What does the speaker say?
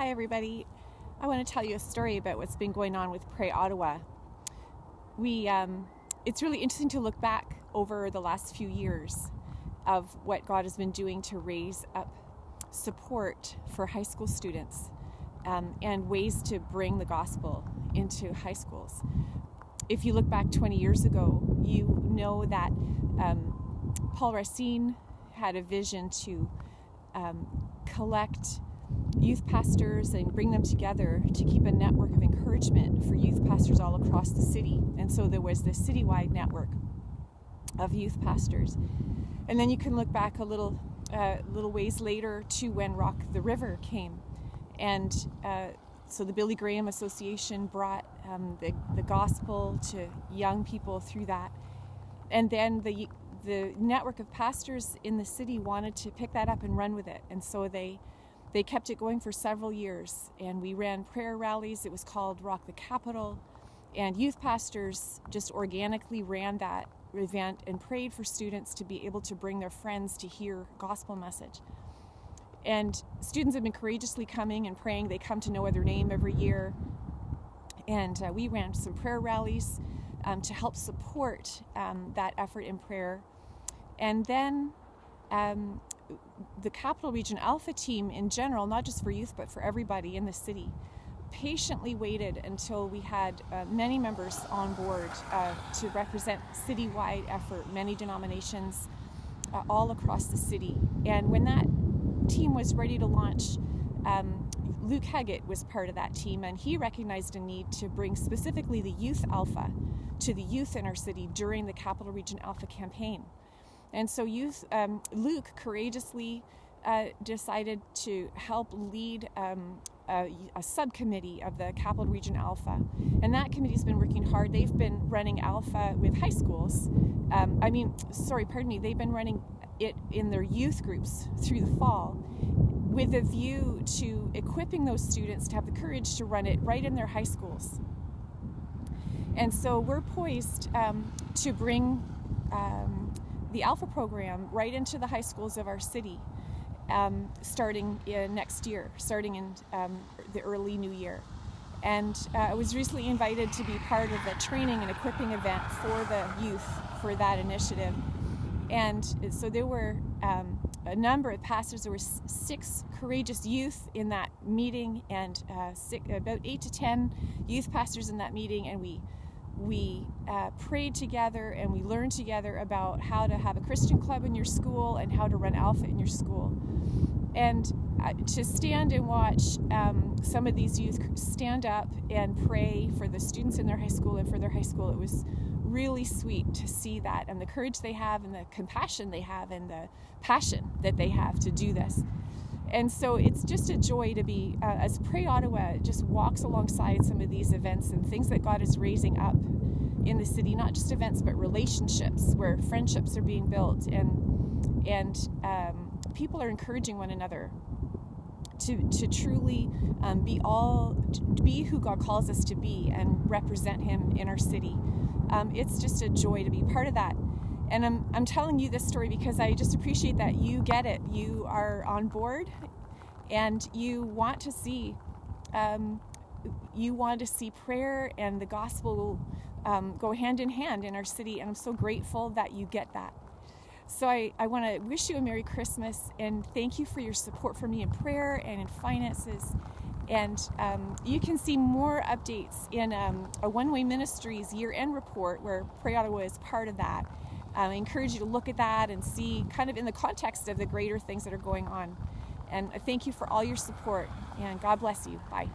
Hi everybody. I want to tell you a story about what's been going on with Pray Ottawa. It's really interesting to look back over the last few years of what God has been doing to raise up support for high school students and ways to bring the gospel into high schools. If you look back 20 years ago, you know that Paul Racine had a vision to collect youth pastors and bring them together to keep a network of encouragement for youth pastors all across the city. And so there was this citywide network of youth pastors. And then you can look back a little ways later to when Rock the River came. And so the Billy Graham Association brought the gospel to young people through that. And then the network of pastors in the city wanted to pick that up and run with it. And so they kept it going for several years, and we ran prayer rallies. It was called Rock the Capital, and youth pastors just organically ran that event and prayed for students to be able to bring their friends to hear gospel message. And students have been courageously coming and praying. They come to know their name every year, and we ran some prayer rallies to help support that effort in prayer. And then the Capital Region Alpha team in general, not just for youth, but for everybody in the city, patiently waited until we had many members on board to represent citywide effort, many denominations all across the city. And when that team was ready to launch, Luke Heggett was part of that team, and he recognized a need to bring specifically the Youth Alpha to the youth in our city during the Capital Region Alpha campaign. And so Luke courageously decided to help lead a subcommittee of the Capital Region Alpha. And that committee's been working hard. They've been running Alpha with high schools. They've been running it in their youth groups through the fall with a view to equipping those students to have the courage to run it right in their high schools. And so we're poised to bring the Alpha program right into the high schools of our city, starting next year, starting in the early new year. And I was recently invited to be part of the training and equipping event for the youth for that initiative. And so there were a number of pastors. There were 6 courageous youth in that meeting, and about 8 to 10 youth pastors in that meeting, and we prayed together and we learned together about how to have a Christian club in your school and how to run Alpha in your school. And to stand and watch some of these youth stand up and pray for the students in their high school and for their high school, it was really sweet to see that, and the courage they have and the compassion they have and the passion that they have to do this. And so it's just a joy to be, as Pray Ottawa just walks alongside some of these events and things that God is raising up in the city, not just events, but relationships where friendships are being built and people are encouraging one another to truly be who God calls us to be and represent Him in our city. It's just a joy to be part of that. And I'm telling you this story because I just appreciate that you get it. You are on board, and you want to see prayer and the gospel go hand in hand in our city. And I'm so grateful that you get that. So I want to wish you a Merry Christmas and thank you for your support for me in prayer and in finances. And you can see more updates in a One Way Ministries year-end report where Pray Ottawa is part of that. I encourage you to look at that and see kind of in the context of the greater things that are going on. And I thank you for all your support, and God bless you. Bye.